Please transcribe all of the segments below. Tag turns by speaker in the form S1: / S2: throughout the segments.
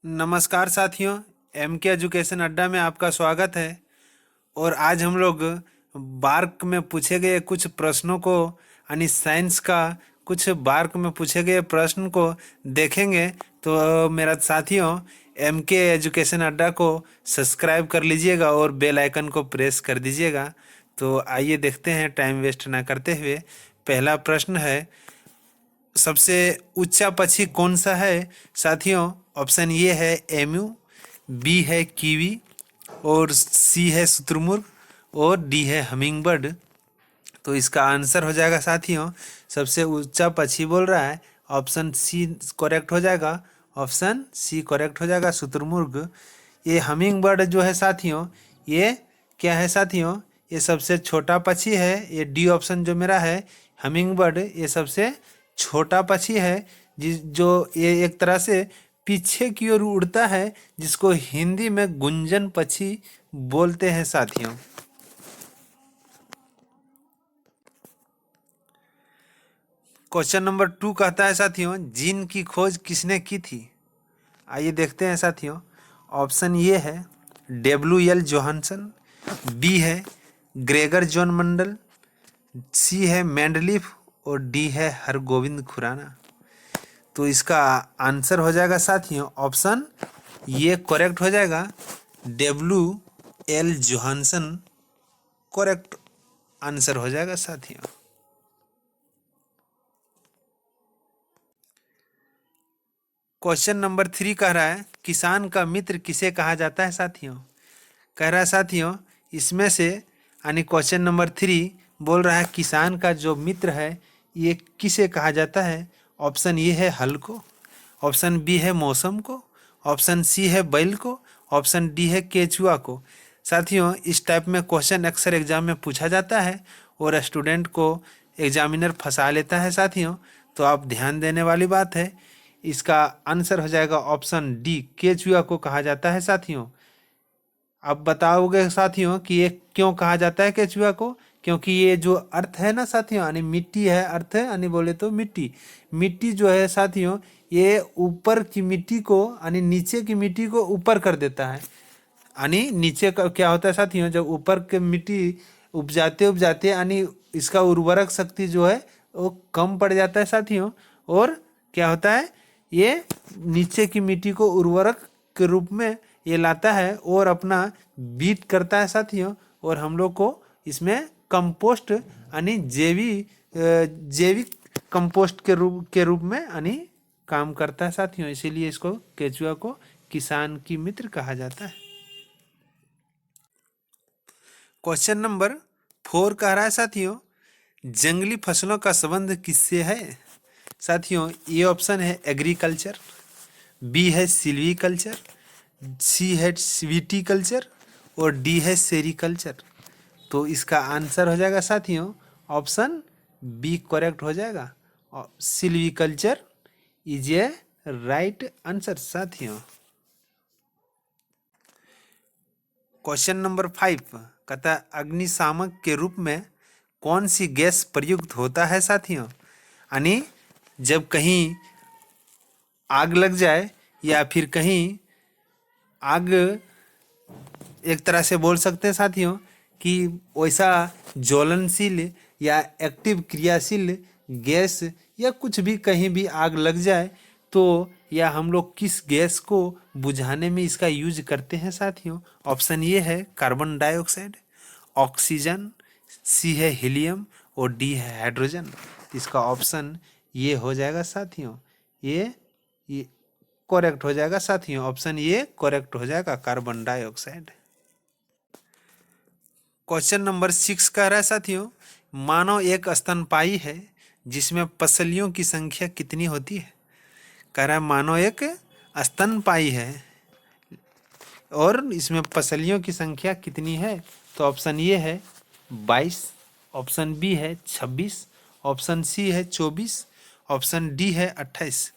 S1: नमस्कार साथियों, एम के एजुकेशन अड्डा में आपका स्वागत है। और आज हम लोग बार्क में पूछे गए कुछ प्रश्नों को यानी साइंस का कुछ बार्क में पूछे गए प्रश्न को देखेंगे। तो मेरा साथियों, एम के एजुकेशन अड्डा को सब्सक्राइब कर लीजिएगा और बेल आइकन को प्रेस कर दीजिएगा। तो आइए देखते हैं टाइम वेस्ट ना करते हुए। पहला प्रश्न है, सबसे ऊंचा पक्षी कौन सा है साथियों? ऑप्शन ए है एम्यू, बी है कीवी, और सी है शुतुरमुर्ग, और डी है हमिंगबर्ड। तो इसका आंसर हो जाएगा साथियों, सबसे ऊंचा पक्षी बोल रहा है, ऑप्शन सी करेक्ट हो जाएगा। ऑप्शन सी करेक्ट हो जाएगा, शुतुरमुर्ग। ये हमिंग बर्ड जो है साथियों, ये क्या है साथियों? ये सबसे छोटा पक्षी है। ये डी ऑप्शन जो मेरा है, हमिंग बर्ड, ये सबसे छोटा पक्षी है जो ये एक तरह से पीछे की ओर उड़ता है, जिसको हिंदी में गुंजन पक्षी बोलते हैं साथियों। क्वेश्चन नंबर 2 कहता है साथियों, जीन की खोज किसने की थी? आइए देखते हैं साथियों। ऑप्शन ये है डब्ल्यू एल जोहानसन, बी है ग्रेगर जॉन मंडल, सी है मैंडलीफ, और डी है हरगोविंद खुराना। तो इसका आंसर हो जाएगा साथियों, ऑप्शन ये करेक्ट हो जाएगा, W L Johansson correct answer हो जाएगा साथियों। क्वेश्चन नंबर 3 कह रहा है, किसान का मित्र किसे कहा जाता है साथियों? कह रहा है साथियों, इसमें से यानी क्वेश्चन नंबर 3 बोल रहा है, किसान का जो मित्र है ये किसे कहा जाता है? ऑप्शन ए है हल को, ऑप्शन बी है मौसम को, ऑप्शन सी है बैल को, ऑप्शन डी है केचुआ को। साथियों, इस टाइप में क्वेश्चन अक्सर एग्जाम में पूछा जाता है और स्टूडेंट को एग्जामिनर फंसा लेता है साथियों। तो आप ध्यान देने वाली बात है। इसका आंसर हो जाएगा ऑप्शन डी, केचुआ को कहा जाता है साथियों। अब बताओगे साथियों कि ये क्यों कहा जाता है केचुआ को? क्योंकि ये जो अर्थ है ना साथियों, यानी मिट्टी है, अर्थ है यानी बोले तो मिट्टी, मिट्टी जो है साथियों, ये ऊपर की मिट्टी को यानी नीचे की मिट्टी को ऊपर कर देता है। यानी नीचे का क्या होता है साथियों, जब ऊपर की मिट्टी उपजाते उपजाते यानी इसका उर्वरक शक्ति जो है वो कम पड़ जाता है साथियों। और क्या होता है, ये नीचे की मिट्टी को उर्वरक के रूप में ये लाता है और अपना बीट करता है साथियों। और हम लोग को इसमें कंपोस्ट यानी जैविक कंपोस्ट के रूप में यानी काम करता है साथियों। इसीलिए इसको केचुआ को किसान की मित्र कहा जाता है। क्वेश्चन नंबर 4 कह रहा है साथियों, जंगली फसलों का संबंध किससे है? साथियों, ये ऑप्शन है एग्रीकल्चर, बी है सिल्वीकल्चर, सी है विटीकल्चर, और डी है सेरीकल्चर। तो इसका आंसर हो जाएगा साथियों, ऑप्शन बी करेक्ट हो जाएगा। Silviculture is a right answer साथियों। क्वेश्चन नंबर 5 कहता है, अग्निशामक के रूप में कौन सी गैस प्रयुक्त होता है साथियों? यानी जब कहीं आग लग जाए या फिर कहीं आग, एक तरह से बोल सकते हैं साथियों कि वैसा ज्वलनशील या एक्टिव क्रियाशील गैस या कुछ भी कहीं भी आग लग जाए तो या हम लोग किस गैस को बुझाने में इसका यूज करते हैं साथियों? ऑप्शन ये है कार्बन डाइऑक्साइड, ऑक्सीजन, सी है हीलियम, और डी है हाइड्रोजन। इसका ऑप्शन ये हो जाएगा साथियों, ये करेक्ट हो जाएगा साथियों। ऑप्शन ये करेक्ट हो जाएगा, कार्बन डाइऑक्साइड। क्वेश्चन नंबर 6 कह रहा है साथियों, मानव एक स्तनपायी है जिसमें पसलियों की संख्या कितनी होती है? कह रहा है मानव एक स्तनपायी है और इसमें पसलियों की संख्या कितनी है? तो ऑप्शन ये है 22, ऑप्शन बी है 26, ऑप्शन सी है 24, ऑप्शन डी है 28।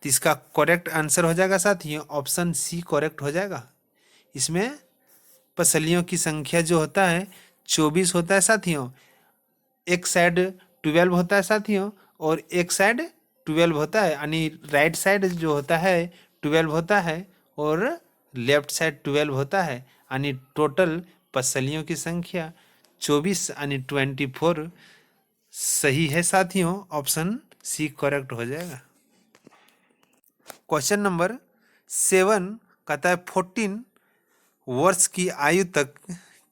S1: तो इसका करेक्ट आंसर हो जाएगा साथियों, ऑप्शन सी करेक्ट हो जाएगा। इसमें पसलियों की संख्या जो होता है 24 होता है साथियों। एक साइड 12 होता है साथियों और एक साइड 12 होता है, यानी राइट साइड जो होता है 12 होता है और लेफ्ट साइड 12 होता है, यानी टोटल पसलियों की संख्या 24 यानी 24 सही है साथियों। ऑप्शन सी करेक्ट हो जाएगा। क्वेश्चन नंबर 7 कहता है 14 वर्ष की आयु तक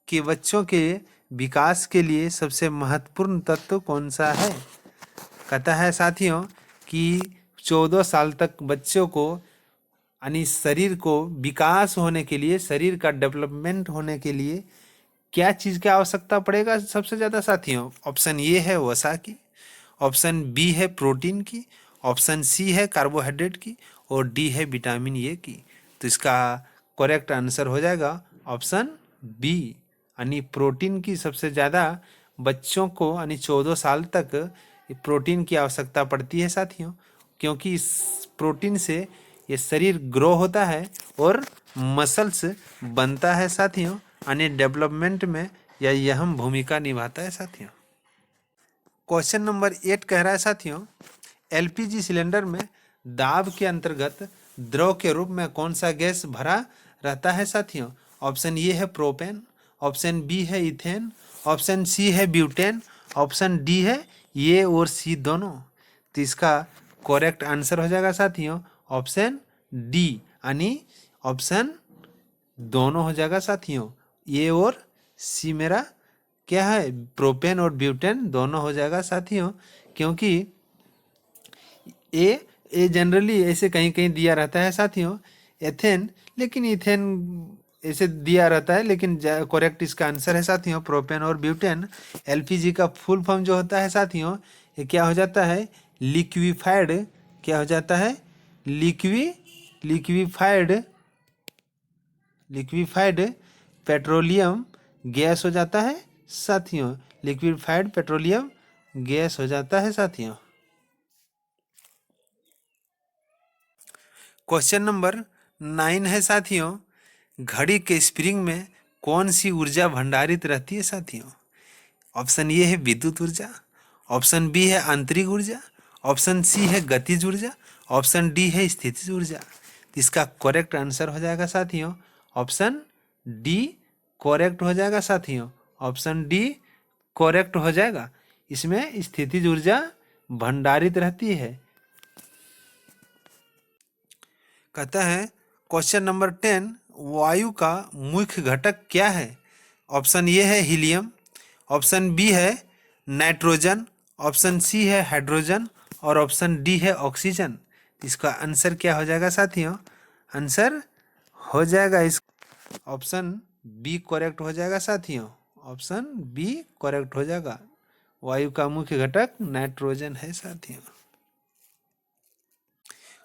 S1: के बच्चों के विकास के लिए सबसे महत्वपूर्ण तत्व कौन सा है। कहता है साथियों कि 14 साल तक बच्चों को यानी शरीर को विकास होने के लिए, शरीर का डेवलपमेंट होने के लिए क्या चीज़ की आवश्यकता पड़ेगा सबसे ज़्यादा साथियों। ऑप्शन ए है वसा की, ऑप्शन बी है प्रोटीन की, ऑप्शन सी है कार्बोहाइड्रेट की और डी है विटामिन ए की। तो इसका करेक्ट आंसर हो जाएगा ऑप्शन बी, यानी प्रोटीन की सबसे ज़्यादा बच्चों को यानी 14 साल तक प्रोटीन की आवश्यकता पड़ती है साथियों, क्योंकि इस प्रोटीन से ये शरीर ग्रो होता है और मसल्स बनता है साथियों, यानी डेवलपमेंट में यह अहम भूमिका निभाता है साथियों। क्वेश्चन नंबर 8 कह रहा है साथियों एलपीजी सिलेंडर में दाब के अंतर्गत द्रव के रूप में कौन सा गैस भरा रहता है साथियों। ऑप्शन ए है प्रोपेन, ऑप्शन बी है इथेन, ऑप्शन सी है ब्यूटेन, ऑप्शन डी है ए और सी दोनों। तो इसका करेक्ट आंसर हो जाएगा साथियों ऑप्शन डी, यानी ऑप्शन दोनों हो जाएगा साथियों। ए और सी मेरा क्या है, प्रोपेन और ब्यूटेन दोनों हो जाएगा साथियों, क्योंकि ए जनरली ऐसे कहीं कहीं दिया रहता है साथियों एथेन, लेकिन इथेन ऐसे दिया रहता है, लेकिन करेक्ट इसका आंसर है साथियों प्रोपेन और ब्यूटेन। एलपीजी का फुल फॉर्म जो होता है साथियों ये क्या हो जाता है, लिक्विफाइड, क्या हो जाता है, लिक्विफाइड पेट्रोलियम गैस हो जाता है साथियों, लिक्विफाइड पेट्रोलियम गैस हो जाता है साथियों। क्वेश्चन नंबर 9 है साथियों घड़ी के स्प्रिंग में कौन सी ऊर्जा भंडारित रहती है साथियों। ऑप्शन ए है विद्युत ऊर्जा, ऑप्शन बी है आंतरिक ऊर्जा, ऑप्शन सी है गतिज ऊर्जा, ऑप्शन डी है स्थितिज ऊर्जा। इसका करेक्ट आंसर हो जाएगा साथियों ऑप्शन डी करेक्ट हो जाएगा साथियों, ऑप्शन डी करेक्ट हो जाएगा। इसमें स्थितिज ऊर्जा भंडारित रहती है। कहता है क्वेश्चन नंबर 10 वायु का मुख्य घटक क्या है। ऑप्शन ए है हीलियम, ऑप्शन बी है नाइट्रोजन, ऑप्शन सी है हाइड्रोजन और ऑप्शन डी है ऑक्सीजन। इसका आंसर क्या हो जाएगा साथियों, आंसर हो जाएगा इस ऑप्शन बी करेक्ट हो जाएगा साथियों, ऑप्शन बी करेक्ट हो जाएगा। वायु का मुख्य घटक नाइट्रोजन है साथियों।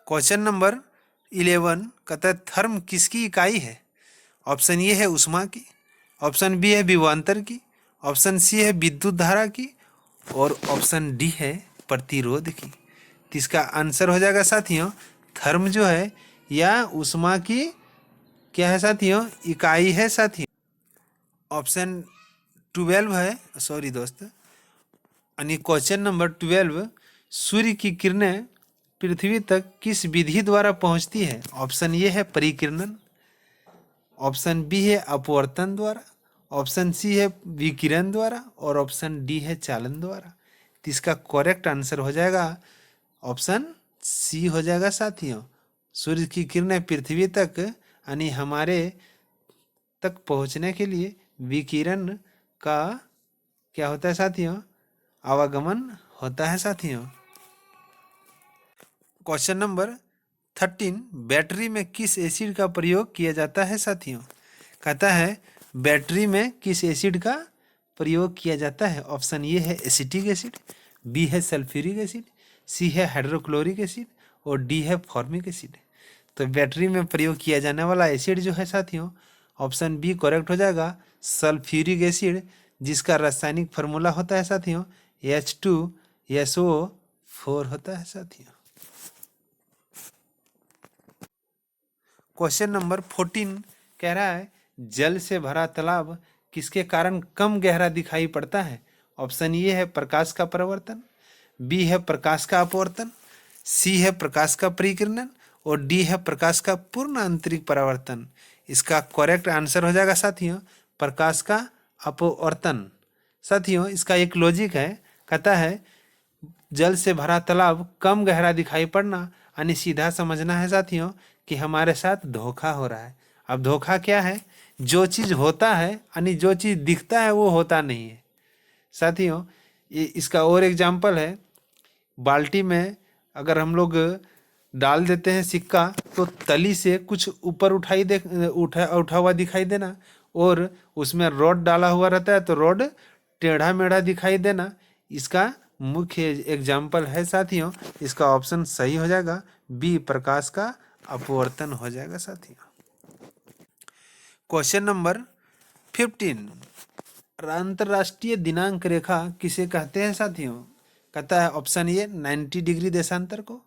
S1: क्वेश्चन नंबर 11 कहता है थर्म किसकी इकाई है। ऑप्शन ए है ऊष्मा की, ऑप्शन बी है विभवांतर की, ऑप्शन सी है विद्युत धारा की और ऑप्शन डी है प्रतिरोध की। तो इसका आंसर हो जाएगा साथियों थर्म जो है या ऊष्मा की क्या है साथियों, इकाई है साथियों। ऑप्शन 12 है, सॉरी दोस्त, यानी क्वेश्चन नंबर 12 सूर्य की किरणें पृथ्वी तक किस विधि द्वारा पहुंचती है। ऑप्शन ए है परिकिरणन, ऑप्शन बी है अपवर्तन द्वारा, ऑप्शन सी है विकिरण द्वारा और ऑप्शन डी है चालन द्वारा। तो इसका करेक्ट आंसर हो जाएगा ऑप्शन सी हो जाएगा साथियों। सूर्य की किरणें पृथ्वी तक यानी हमारे तक पहुंचने के लिए विकिरण का क्या होता है साथियों, आवागमन होता है साथियों। क्वेश्चन नंबर 13 बैटरी में किस एसिड का प्रयोग किया जाता है साथियों। कहता है बैटरी में किस एसिड का प्रयोग किया जाता है। ऑप्शन ए है एसिटिक एसिड, बी है सल्फ्यूरिक एसिड, सी है हाइड्रोक्लोरिक एसिड और डी है फॉर्मिक एसिड। तो बैटरी में प्रयोग किया जाने वाला एसिड जो है साथियों ऑप्शन बी करेक्ट हो जाएगा सल्फ्यूरिक एसिड, जिसका रासायनिक फार्मूला होता है साथियों H2SO4 होता है साथियों। क्वेश्चन नंबर 14 कह रहा है जल से भरा तालाब किसके कारण कम गहरा दिखाई पड़ता है। ऑप्शन ए है प्रकाश का परावर्तन, बी है प्रकाश का अपवर्तन, सी है प्रकाश का परिकिरणन और डी है प्रकाश का पूर्ण आंतरिक परावर्तन। इसका करेक्ट आंसर हो जाएगा साथियों प्रकाश का अपवर्तन। साथियों इसका एक लॉजिक है, कहता है जल से भरा तालाब कम गहरा दिखाई पड़ना, यानी सीधा समझना है साथियों कि हमारे साथ धोखा हो रहा है। अब धोखा क्या है? जो चीज़ होता है यानी जो चीज़ दिखता है वो होता नहीं है। साथियों इसका और एग्जाम्पल है, बाल्टी में अगर हम लोग डाल देते हैं सिक्का तो तली से कुछ ऊपर उठा हुआ दिखाई देना, और उसमें रॉड डाला हुआ रहता है तो रॉड टेढ़ा मेढ़ा दिखाई देना। इसका मुख्य एग्जाम्पल है साथियों, इसका ऑप्शन सही हो जाएगा बी प्रकाश का अपवर्तन हो जाएगा साथियों। क्वेश्चन नंबर 15 अंतरराष्ट्रीय दिनांक रेखा किसे कहते हैं साथियों? कहता है ऑप्शन ए 90 डिग्री देशांतर को,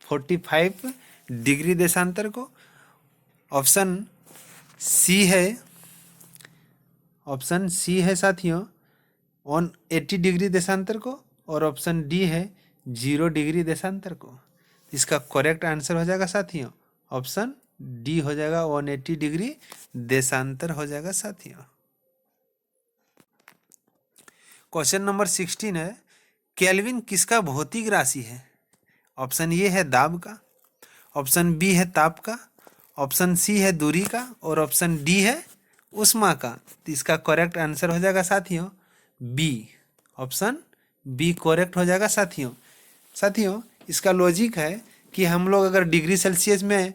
S1: 45 डिग्री देशांतर को, ऑप्शन सी है साथियों 180 डिग्री देशांतर को, और ऑप्शन डी है 0 डिग्री देशांतर को। इसका करेक्ट आंसर हो जाएगा साथियों ऑप्शन डी हो जाएगा 180 डिग्री देशांतर हो जाएगा साथियों। क्वेश्चन नंबर 16 है केल्विन किसका भौतिक राशि है? ऑप्शन ए है दाब का, ऑप्शन बी है ताप का, ऑप्शन सी है दूरी का, और ऑप्शन डी है उष्मा का। तो इसका करेक्ट आंसर हो जाएगा साथियों बी, ऑप्शन बी करेक्ट हो जाएगा साथियों। साथियों इसका लॉजिक है कि हम लोग अगर डिग्री सेल्सियस में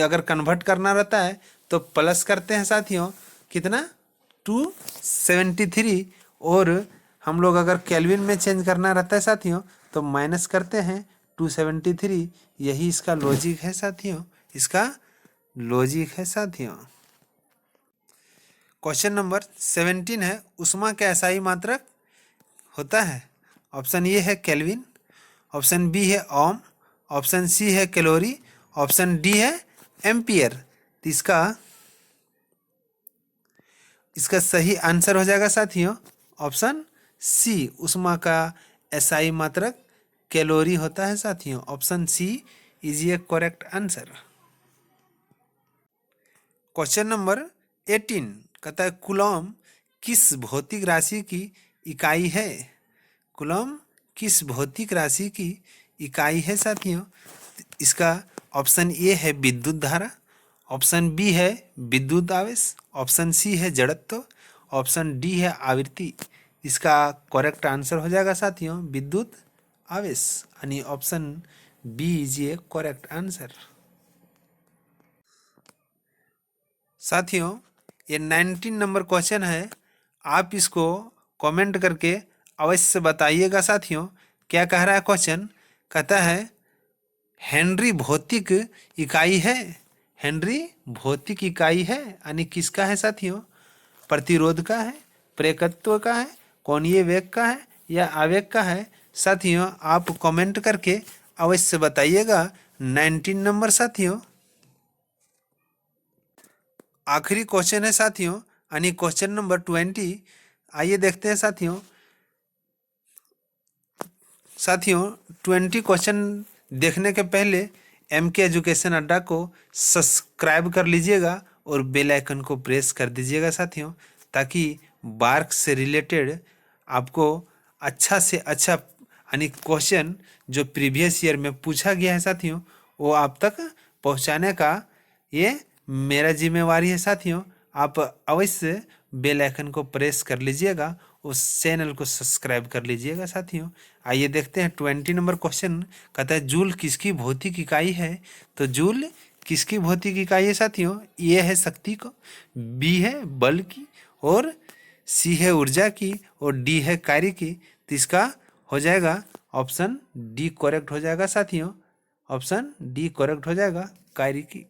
S1: अगर कन्वर्ट करना रहता है तो प्लस करते हैं साथियों कितना 273, और हम लोग अगर केल्विन में चेंज करना रहता है साथियों तो माइनस करते हैं 273। यही इसका लॉजिक है साथियों, इसका लॉजिक है साथियों। क्वेश्चन नंबर 17 है उष्मा का एसआई मात्रक होता है? ऑप्शन ए है केल्विन, ऑप्शन बी है ओम, ऑप्शन सी है कैलोरी, ऑप्शन डी है एम्पियर। तो इसका सही आंसर हो जाएगा साथियों ऑप्शन सी, उष्मा का एसआई मात्रक कैलोरी होता है साथियों। Option C is a correct answer. Question number 18 कहता है कूलॉम किस भौतिक राशि की इकाई है? कूलॉम किस भौतिक राशि की इकाई है साथियों? इसका ऑप्शन ए है विद्युत धारा, ऑप्शन बी है विद्युत आवेश, ऑप्शन सी है जड़त्व, ऑप्शन डी है आवृत्ति। इसका करेक्ट आंसर हो जाएगा साथियों विद्युत आवेश, यानी option B is a correct answer. साथियों ये 19 नंबर क्वेश्चन है, आप इसको कमेंट करके अवश्य बताइएगा साथियों क्या कह रहा है क्वेश्चन। कहता है हेनरी भौतिक इकाई है, हेनरी भौतिक इकाई है यानी किसका है साथियों? प्रतिरोध का है, प्रेरकत्व का है, कोणीय वेग का है या आवेग का है? साथियों आप कमेंट करके अवश्य बताइएगा 19 नंबर साथियों। आखिरी क्वेश्चन है साथियों यानी क्वेश्चन नंबर 20। आइए देखते हैं साथियों 20 क्वेश्चन देखने के पहले MK एजुकेशन अड्डा को सब्सक्राइब कर लीजिएगा और बेल आइकन को प्रेस कर दीजिएगा साथियों, ताकि बार्क से रिलेटेड आपको अच्छा से अच्छा यानी क्वेश्चन जो प्रीवियस ईयर में पूछा गया है साथियों वो आप तक पहुंचाने का ये मेरा जिम्मेवारी है साथियों। आप अवश्य बेल आइकन को प्रेस कर लीजिएगा, उस चैनल को सब्सक्राइब कर लीजिएगा साथियों। आइए देखते हैं 20 नंबर क्वेश्चन। कहता है जूल किसकी भौतिक इकाई है? तो जूल किसकी भौतिक इकाई है साथियों? ए है शक्ति को, बी है बल की, और सी है ऊर्जा की, और डी है कार्य की। तो इसका हो जाएगा ऑप्शन डी करेक्ट हो जाएगा साथियों, ऑप्शन डी करेक्ट हो जाएगा कार्य की।